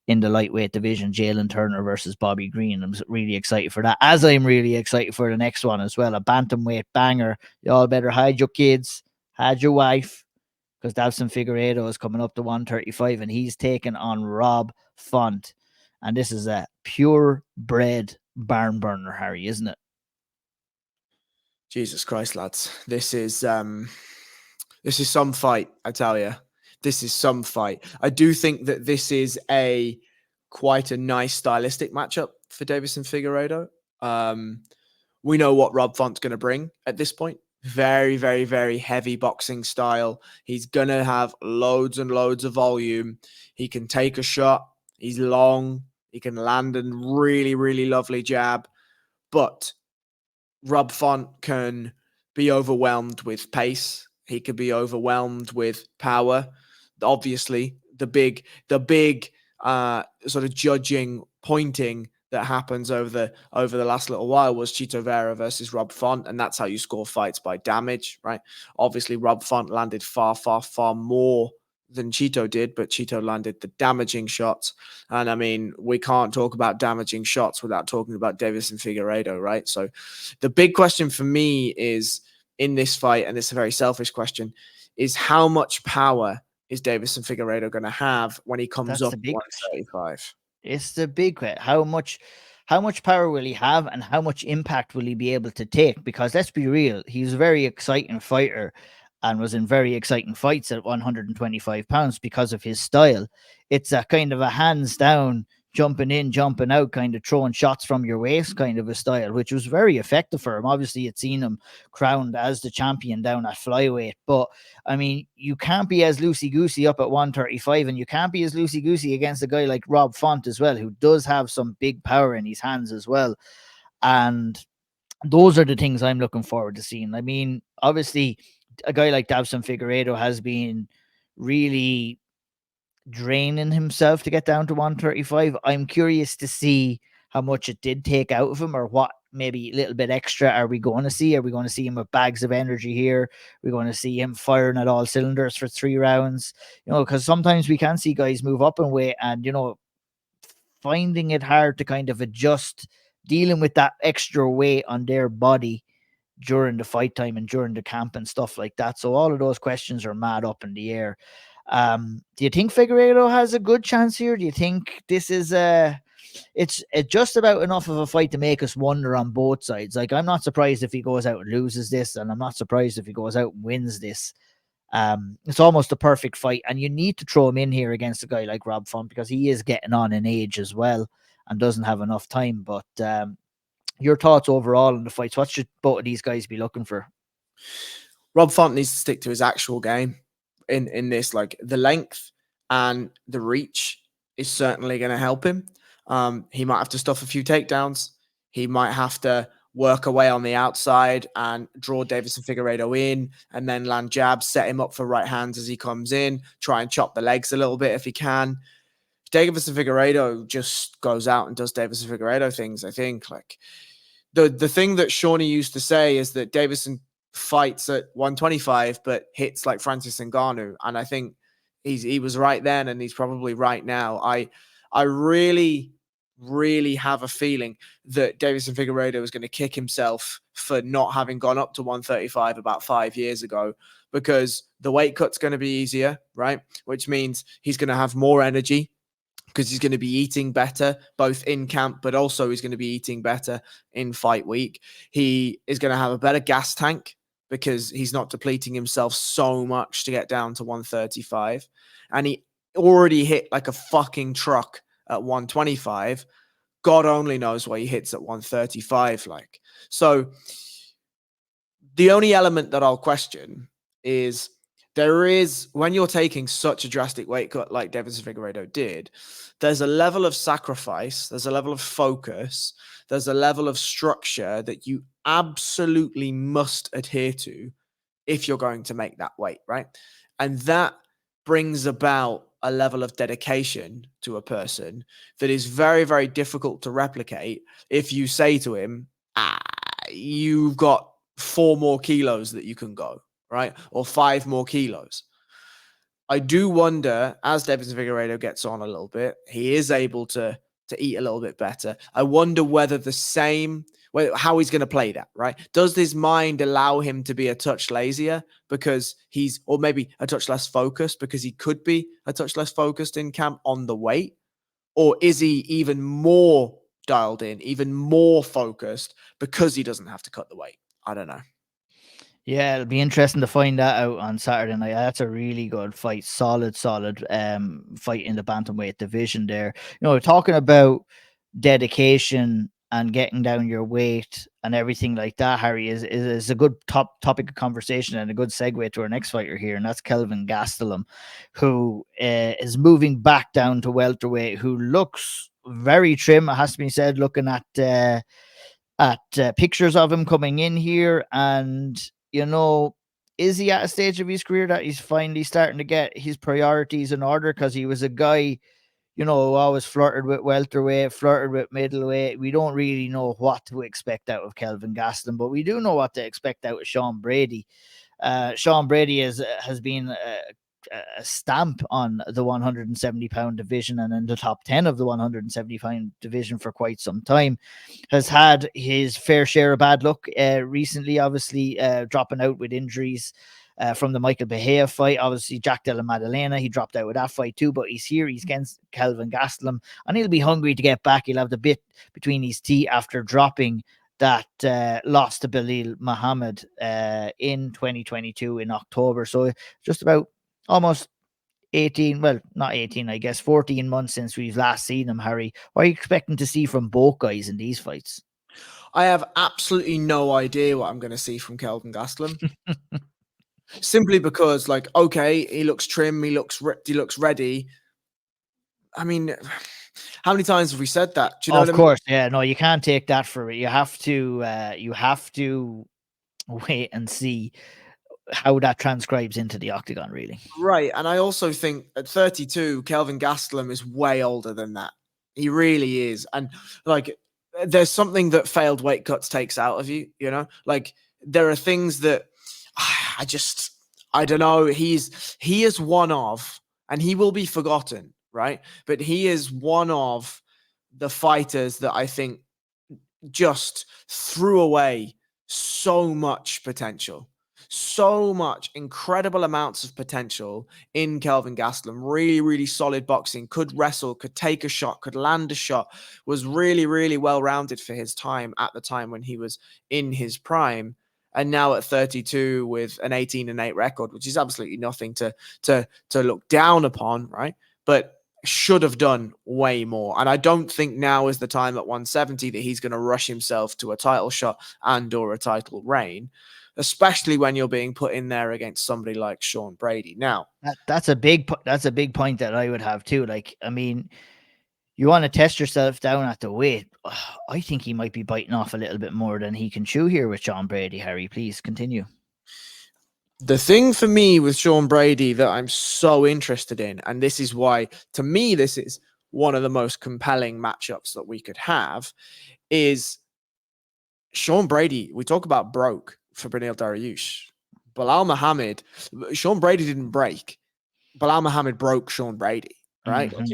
in the lightweight division, Jalin Turner versus Bobby Green. I'm really excited for that, as I'm really excited for the next one as well, a bantamweight banger. Y'all better hide your kids, hide your wife, because Deiveson Figueiredo is coming up to 135 and he's taking on Rob Font. And this is a purebred barn burner, Harry, isn't it? Jesus Christ, lads. This is some fight, I tell you. This is some fight. I do think that this is quite a nice stylistic matchup for Deiveson Figueiredo. We know what Rob Font's going to bring at this point. Very, very, very heavy boxing style. He's going to have loads and loads of volume. He can take a shot. He's long. He can land a really, really lovely jab. But Rob Font can be overwhelmed with pace. He could be overwhelmed with power. Obviously, the big sort of judging, pointing that happens over the last little while was Chito Vera versus Rob Font, and that's how you score fights, by damage, right? Obviously, Rob Font landed far, far, far more than Chito did, but Chito landed the damaging shots. And I mean, we can't talk about damaging shots without talking about Deiveson Figueiredo, right? So the big question for me is in this fight, and it's a very selfish question, is how much power is Deiveson Figueiredo going to have when he comes That's up the big 135? It's the big question. How much power will he have, and how much impact will he be able to take? Because let's be real, he's a very exciting fighter and was in very exciting fights at 125 pounds because of his style. It's a kind of a hands down, jumping in, jumping out, kind of throwing shots from your waist kind of a style, which was very effective for him. Obviously, it's seen him crowned as the champion down at flyweight, but I mean, you can't be as loosey-goosey up at 135, and you can't be as loosey-goosey against a guy like Rob Font as well, who does have some big power in his hands as well. And those are the things I'm looking forward to seeing. I mean, obviously, a guy like Deiveson Figueiredo has been really draining himself to get down to 135. I'm curious to see how much it did take out of him, or what maybe a little bit extra are we going to see? Are we going to see him with bags of energy here? We're going to see him firing at all cylinders for 3 rounds, because sometimes we can see guys move up in weight and, finding it hard to kind of adjust, dealing with that extra weight on their body during the fight time and during the camp and stuff like that. So all of those questions are mad up in the air. Do you think Figueiredo has a good chance here? Do you think this is it's just about enough of a fight to make us wonder on both sides? Like, I'm not surprised if he goes out and loses this, and I'm not surprised if he goes out and wins this. It's almost a perfect fight, and you need to throw him in here against a guy like Rob Font because he is getting on in age as well and doesn't have enough time. But your thoughts overall on the fights? What should both of these guys be looking for? Rob Font needs to stick to his actual game in this. Like, the length and the reach is certainly going to help him. He might have to stuff a few takedowns. He might have to work away on the outside and draw Deiveson Figueiredo in and then land jabs, set him up for right hands as he comes in, try and chop the legs a little bit if he can. Deiveson Figueiredo just goes out and does Deiveson Figueiredo things, I think. Like, the thing that Shawnee used to say is that Deiveson fights at 125 but hits like Francis Ngannou, and I think he was right then, and he's probably right now. I really have a feeling that Deiveson Figueiredo is going to kick himself for not having gone up to 135 about 5 years ago, because the weight cut's going to be easier, right? Which means he's going to have more energy because he's going to be eating better, both in camp, but also he's going to be eating better in fight week. He is going to have a better gas tank because he's not depleting himself so much to get down to 135. And he already hit like a fucking truck at 125. God only knows what he hits at 135. Like, so the only element that I'll question is when you're taking such a drastic weight cut like Deiveson Figueiredo did, there's a level of sacrifice, there's a level of focus, there's a level of structure that you absolutely must adhere to if you're going to make that weight, right? And that brings about a level of dedication to a person that is very, very difficult to replicate if you say to him, you've got 4 more kilos that you can go, right? Or 5 more kilos. I do wonder, as Deiveson Figueiredo gets on a little bit, he is able to eat a little bit better. I wonder whether how he's going to play that, right? Does his mind allow him to be a touch lazier because or maybe a touch less focused because he could be a touch less focused in camp on the weight? Or is he even more dialed in, even more focused because he doesn't have to cut the weight? I don't know. Yeah, it'll be interesting to find that out on Saturday night. That's a really good fight. Solid fight in the bantamweight division there. Talking about dedication and getting down your weight and everything like that, Harry, is a good topic of conversation and a good segue to our next fighter here, and that's Kelvin Gastelum, who is moving back down to welterweight, who looks very trim, it has to be said, looking at pictures of him coming in here. And is he at a stage of his career that he's finally starting to get his priorities in order? Because he was a guy always flirted with welterweight, flirted with middleweight. We don't really know what to expect out of Kelvin Gastelum, but we do know what to expect out of Sean Brady. Sean Brady has been a stamp on the 170-pound division and in the top 10 of the 170-pound division for quite some time. Has had his fair share of bad luck recently, obviously dropping out with injuries. From the Michael Bahia fight, obviously Jack Della Maddalena, he dropped out with that fight too, but he's here, he's against Kelvin Gastelum, and he'll be hungry to get back. He'll have the bit between his teeth after dropping that loss to Beneil Muhammad in 2022 in October. So just about almost 18, well, not 18, I guess 14 months since we've last seen him, Harry. What are you expecting to see from both guys in these fights? I have absolutely no idea what I'm going to see from Kelvin Gastelum. Simply because, like, okay, he looks trim, he looks ripped, he looks ready. I mean, how many times have we said that? Do you know what I mean? Of course, yeah. No, you can't take that for it. You have to wait and see how that transcribes into the octagon, really. Right, and I also think at 32, Kelvin Gastelum is way older than that. He really is, and like, there's something that failed weight cuts takes out of you. Like, there are things that I don't know. He is one of, and he will be forgotten, right? But he is one of the fighters that I think just threw away so much potential, so much incredible amounts of potential in Kelvin Gastelum. Really, really solid boxing, could wrestle, could take a shot, could land a shot, was really, really well-rounded for his time at the time when he was in his prime. And now at 32 with an 18-8 record, which is absolutely nothing to look down upon, right? But should have done way more. And I don't think now is the time at 170 that he's going to rush himself to a title shot and or a title reign, especially when you're being put in there against somebody like Sean Brady. Now, that's a big point that I would have too. Like, I mean, you want to test yourself down at the weight. I think he might be biting off a little bit more than he can chew here with Sean Brady. Harry, please continue. The thing for me with Sean Brady that I'm so interested in, and this is why, to me, this is one of the most compelling matchups that we could have, is Sean Brady. We talk about broke for Beneil Dariush. Belal Muhammad, Sean Brady didn't break. Belal Muhammad broke Sean Brady. Right? Mm-hmm. Like,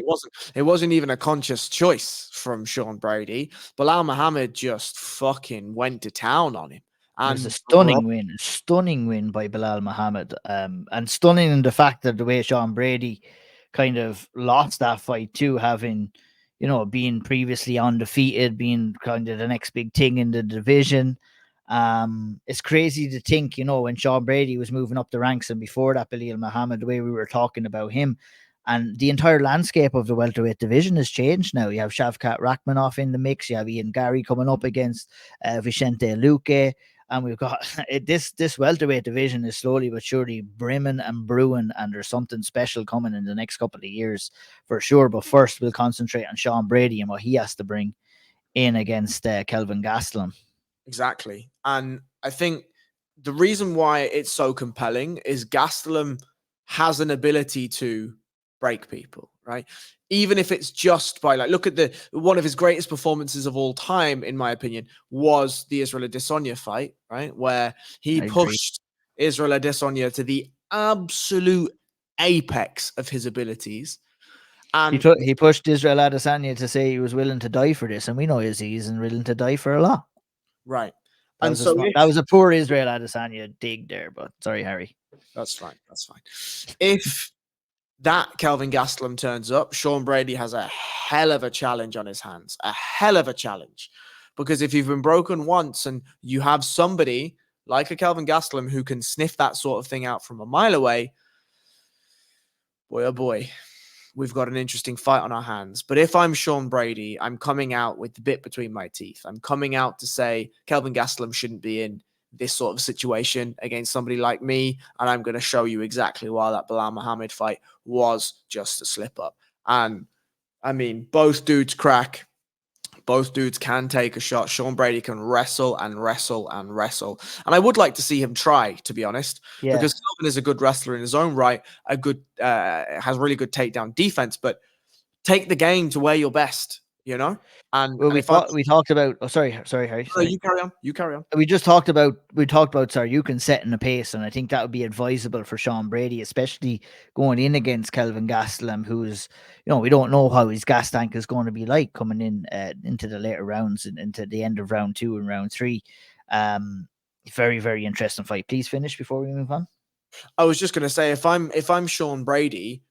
it wasn't even a conscious choice from Sean Brady. Belal Muhammad just fucking went to town on him. And it was a stunning win by Belal Muhammad. And stunning in the fact that the way Sean Brady kind of lost that fight too, having, being previously undefeated, being kind of the next big thing in the division. It's crazy to think, when Sean Brady was moving up the ranks and before that, Belal Muhammad, the way we were talking about him, and the entire landscape of the welterweight division has changed now. You have Shavkat Rakhmonov in the mix. You have Ian Gary coming up against Vicente Luque. And we've got this welterweight division is slowly but surely brimming and brewing, and there's something special coming in the next couple of years for sure. But first, we'll concentrate on Sean Brady and what he has to bring in against Kelvin Gastelum. Exactly. And I think the reason why it's so compelling is Gastelum has an ability to break people, right? Even if it's just by, like, look at one of his greatest performances of all time, in my opinion, was the Israel Adesanya fight, right? Where he pushed Israel Adesanya to the absolute apex of his abilities. And he pushed Israel Adesanya to say he was willing to die for this. And we know he's willing to die for a lot. Right. That was a poor Israel Adesanya dig there, but sorry, Harry. That's fine. If that Kelvin Gastelum turns up, Sean Brady has a hell of a challenge on his hands. A hell of a challenge. Because if you've been broken once and you have somebody like a Kelvin Gastelum who can sniff that sort of thing out from a mile away, boy, oh boy, we've got an interesting fight on our hands. But if I'm Sean Brady, I'm coming out with the bit between my teeth. I'm coming out to say Kelvin Gastelum shouldn't be in this sort of situation against somebody like me, and I'm going to show you exactly why that Belal Muhammad fight was just a slip-up. And, I mean, both dudes crack. Both dudes can take a shot. Sean Brady can wrestle and wrestle and wrestle. And I would like to see him try, to be honest, because Kelvin is a good wrestler in his own right, has really good takedown defense, but take the game to where you're best, you know? And Well, if I'm we talked about. Oh, sorry, Harry. no, Sorry. you carry on. You carry on. We talked about Tsarukyan setting the pace, and I think that would be advisable for Sean Brady, especially going in against Kelvin Gastelum, who's, we don't know how his gas tank is going to be like coming in into the later rounds and into the end of round 2 and round 3. Very, very interesting fight. Please finish before we move on. I was just going to say, if I'm Sean Brady,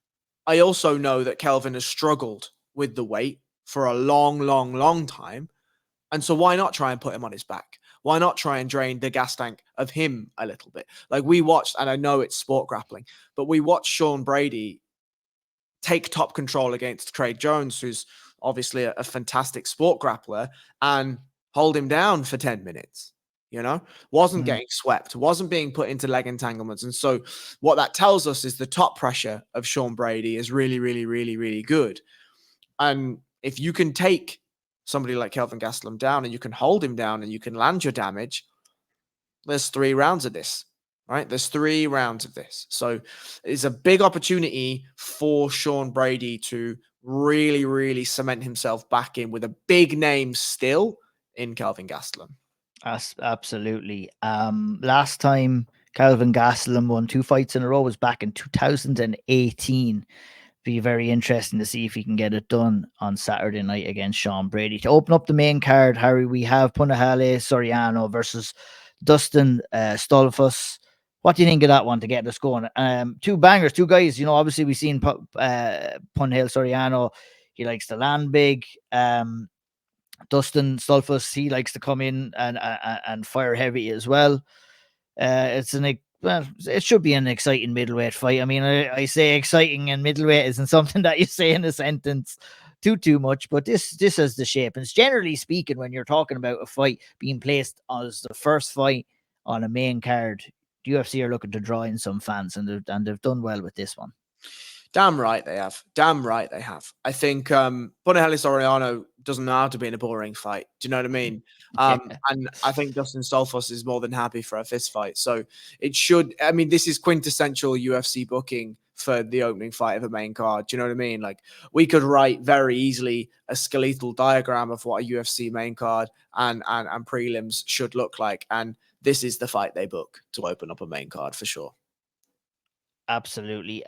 I also know that Kelvin has struggled with the weight for a long, long, long time. And so why not try and put him on his back? Why not try and drain the gas tank of him a little bit? Like we watched, and I know it's sport grappling, but we watched Sean Brady take top control against Craig Jones, who's obviously a fantastic sport grappler, and hold him down for 10 minutes. Wasn't getting swept, wasn't being put into leg entanglements. And so what that tells us is the top pressure of Sean Brady is really, really, really, really good. And if you can take somebody like Kelvin Gastelum down and you can hold him down and you can land your damage, there's 3 rounds of this, right? There's 3 rounds of this. So it's a big opportunity for Sean Brady to really, really cement himself back in with a big name still in Kelvin Gastelum. Absolutely. Last time Kelvin Gastelum won 2 fights in a row was back in 2018. Be very interesting to see if he can get it done on Saturday night against Sean Brady. To open up the main card, Harry, we have Punahele Soriano versus Dustin Stoltzfus. What do you think of that one to get us going? 2 bangers, 2 guys. Obviously we've seen Punahele Soriano. He likes to land big. Dustin Stoltzfus, he likes to come in and fire heavy as well. It should be an exciting middleweight fight. I mean, I say exciting, and middleweight isn't something that you say in a sentence too much, but this has the shape. And generally speaking, when you're talking about a fight being placed as the first fight on a main card, the UFC are looking to draw in some fans, and they've done well with this one. Damn right they have. I think Punahele Soriano doesn't know how to be in a boring fight. Do you know what I mean? And I think Dustin Stoltzfus is more than happy for a fist fight. So it should, this is quintessential UFC booking for the opening fight of a main card. Do you know what I mean? Like we could write very easily a skeletal diagram of what a UFC main card and prelims should look like. And this is the fight they book to open up a main card for sure. Absolutely.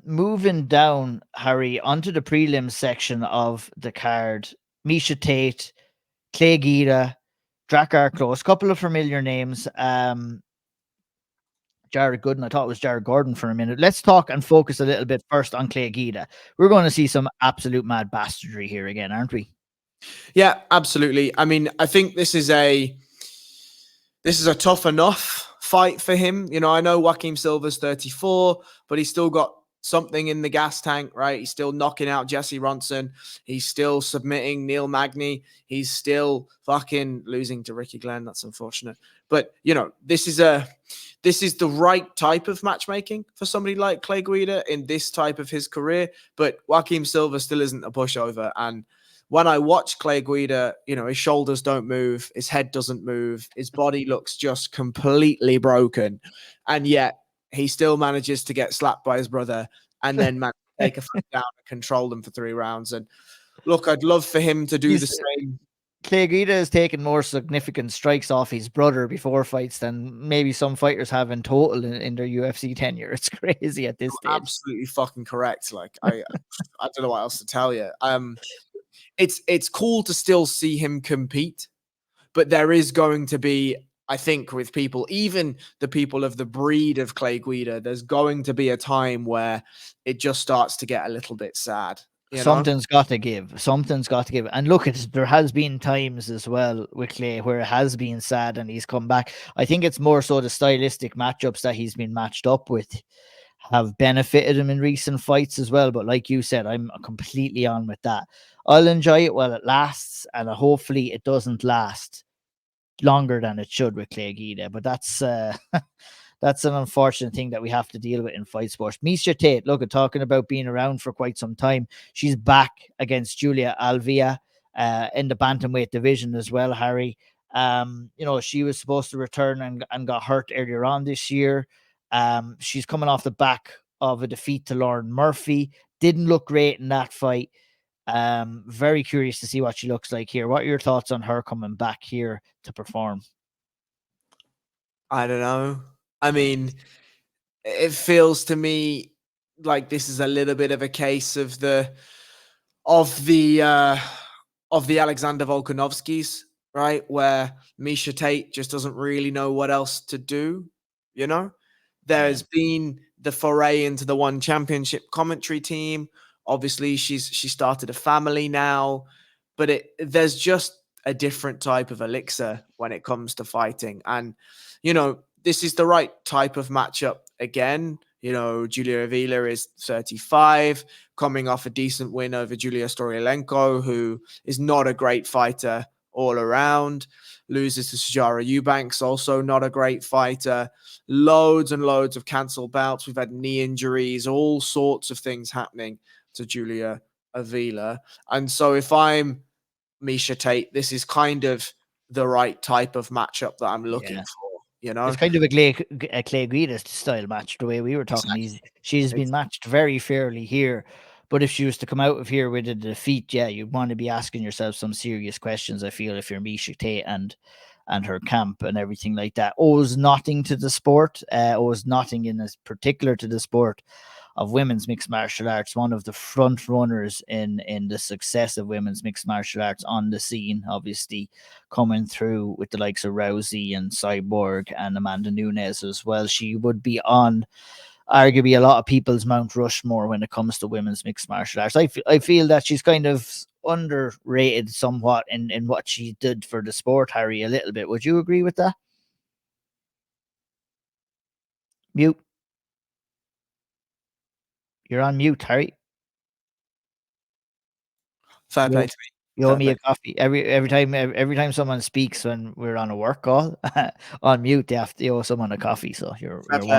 Moving down, Harry, onto the prelims section of the card. Miesha Tate, Clay Guida, Drakkar Klose, couple of familiar names. Jared Gooden, I thought it was Jared Gordon for a minute. Let's talk and focus a little bit first on Clay Guida. We're going to see some absolute mad bastardry here again, aren't we? Yeah, absolutely. I think this is a tough enough fight for him. I know Joaquim Silva's 34, but he's still got something in the gas tank, right? He's still knocking out Jesse Ronson. He's still submitting Neil Magny. He's still fucking losing to Ricky Glenn. That's unfortunate. But, this is the right type of matchmaking for somebody like Clay Guida in this type of his career. But Joaquim Silva still isn't a pushover. And when I watch Clay Guida, his shoulders don't move, his head doesn't move, his body looks just completely broken. And yet he still manages to get slapped by his brother and then take a foot down and control them for 3 rounds. And look, I'd love for him to do the same. Clay Guida has taken more significant strikes off his brother before fights than maybe some fighters have in total in their UFC tenure. It's crazy at this stage. Absolutely fucking correct. Like I don't know what else to tell you. It's cool to still see him compete, but there is going to be, I think, with people, even the people of the breed of Clay Guida, there's going to be a time where it just starts to get a little bit sad. Something's got to give. And look, there has been times as well with Clay where it has been sad and he's come back. I think it's more so the stylistic matchups that he's been matched up with have benefited him in recent fights as well. But like you said, I'm completely on with that. I'll enjoy it while it lasts, and hopefully it doesn't last longer than it should with Clay Guida. But that's that's an unfortunate thing that we have to deal with in fight sports. Miesha Tate, look, at talking about being around for quite some time. She's back against Julia Avila in the bantamweight division as well, Harry. She was supposed to return and got hurt earlier on this year. She's coming off the back of a defeat to Lauren Murphy. Didn't look great in that fight. Very curious to see what she looks like here. What are your thoughts on her coming back here to perform? I don't know. I mean, it feels to me like this is a little bit of a case of the of the uh of the Alexander Volkanovskis, right? Where Miesha Tate just doesn't really know what else to do, you know? There's been the foray into the one championship commentary team. Obviously, she started a family now, but there's just a different type of elixir when it comes to fighting. And, this is the right type of matchup again. Julia Avila is 35, coming off a decent win over Julia Storyalenko, who is not a great fighter all around. Loses to Sijara Eubanks, also not a great fighter. Loads and loads of cancelled bouts. We've had knee injuries, all sorts of things happening to Julia Avila. And so if I'm Miesha Tate, this is kind of the right type of matchup that I'm looking for. It's kind of a Clay Guida style match, the way we were talking. Exactly. She's been matched very fairly here. But if she was to come out of here with a defeat, you'd want to be asking yourself some serious questions, I feel, if you're Miesha Tate and her camp and everything like that. Owes nothing to the sport, owes nothing in particular to the sport of women's mixed martial arts, one of the front runners in the success of women's mixed martial arts on the scene, obviously coming through with the likes of Rousey and Cyborg and Amanda Nunes as well. She would be on arguably a lot of people's Mount Rushmore when it comes to women's mixed martial arts. I feel that she's kind of underrated somewhat in what she did for the sport, Harry, a little bit. Would you agree with that? Mute. You're on mute, Harry. Fair play to me. You owe me a coffee every time someone speaks when we're on a work call on mute. They have to owe someone a coffee, so you're one.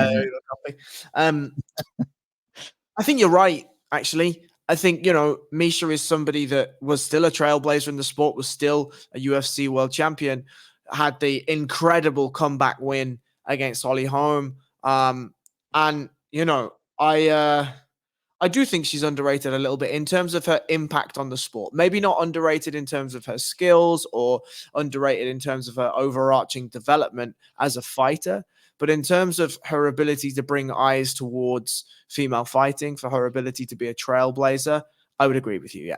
I think you're right. Actually, I think Miesha is somebody that was still a trailblazer in the sport, was still a UFC world champion, had the incredible comeback win against Holly Holm, and I do think she's underrated a little bit in terms of her impact on the sport. Maybe not underrated in terms of her skills or underrated in terms of her overarching development as a fighter, but in terms of her ability to bring eyes towards female fighting, for her ability to be a trailblazer, I would agree with you, yeah.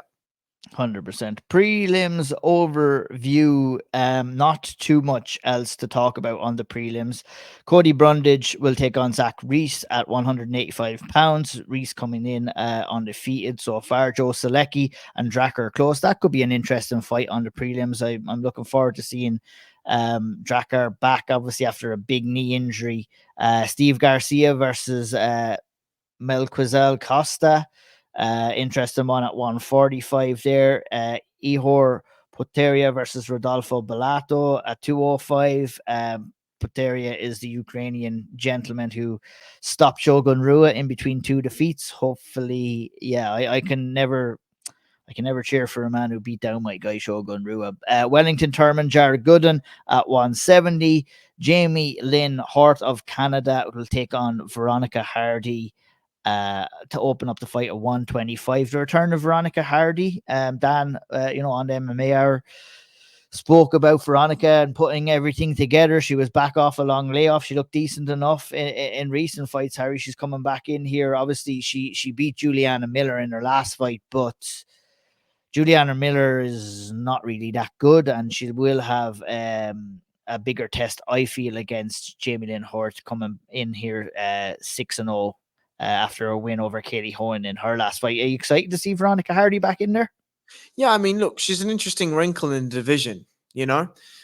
100%. Prelims overview. Not too much else to talk about on the prelims. Cody Brundage will take on Zach Reese at 185 pounds. Reese coming in undefeated so far. Joe Selecki and Drakkar close. That could be an interesting fight on the prelims. I'm looking forward to seeing Drakkar back, obviously, after a big knee injury. Steve Garcia versus Melquizel Costa. Interesting one at 145 there. Ihor Poteria versus Rodolfo Bellato at 205. Poteria is the Ukrainian gentleman who stopped Shogun Rua in between two defeats. Hopefully, I can never cheer for a man who beat down my guy Shogun Rua. Wellington Turman, Jared Gooden at 170. Jamie Lynn Hort of Canada will take on Veronica Hardy to open up the fight at 125. The return of Veronica Hardy. Dan, on the MMA Hour, spoke about Veronica and putting everything together. She was back off a long layoff. She looked decent enough in recent fights, Harry. She's coming back in here. Obviously, she beat Juliana Miller in her last fight, but Juliana Miller is not really that good, and she will have a bigger test, I feel, against Jamie Lynn Hort coming in here 6-0 after a win over Katie Hohen in her last fight. Are you excited to see Veronica Hardy back in there? Yeah, I mean, look, she's an interesting wrinkle in the division,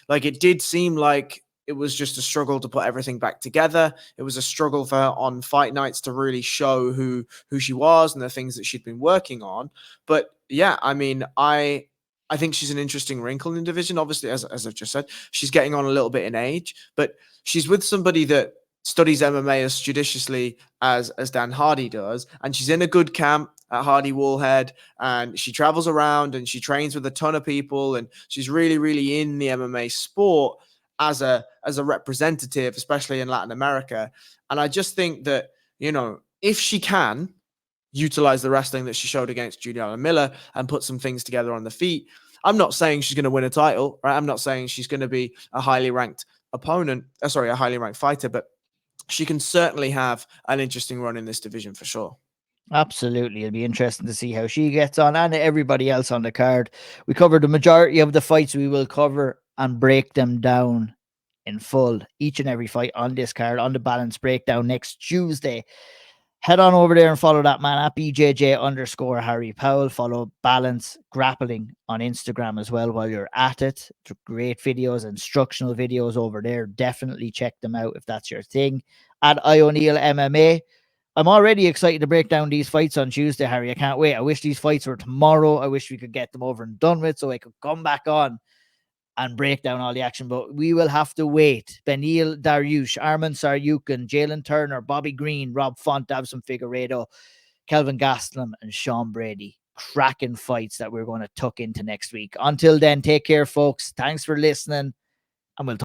Like, it did seem like it was just a struggle to put everything back together. It was a struggle for her on fight nights to really show who she was and the things that she'd been working on. But yeah, I mean, I think she's an interesting wrinkle in the division. Obviously, as I've just said, she's getting on a little bit in age, but she's with somebody that studies MMA as judiciously as Dan Hardy does, and she's in a good camp at Hardy Wallhead, and she travels around and she trains with a ton of people, and she's really, really in the MMA sport as a representative, especially in Latin America. And I just think that, if she can, utilize the wrestling that she showed against Juliana Miller and put some things together on the feet. I'm not saying she's going to win a title, right? I'm not saying she's going to be a highly ranked opponent, a highly ranked fighter, but she can certainly have an interesting run in this division for sure. Absolutely. It'll be interesting to see how she gets on and everybody else on the card. We covered the majority of the fights. We will cover and break them down in full, each and every fight on this card, on the balance breakdown next Tuesday. Head on over there and follow that man at BJJ_Harry Powell. Follow Balance Grappling on Instagram as well while you're at it. Great videos, instructional videos over there. Definitely check them out if that's your thing. At O'Neill MMA. I'm already excited to break down these fights on Tuesday, Harry. I can't wait. I wish these fights were tomorrow. I wish we could get them over and done with so I could come back on and break down all the action, but we will have to wait. Beneil, Dariush, Arman, Tsarukyan, Jalin Turner, Bobby Green, Rob Font, Deiveson Figueiredo, Kelvin Gastelum, and Sean Brady. Cracking fights that we're going to tuck into next week. Until then, take care, folks. Thanks for listening, and we'll talk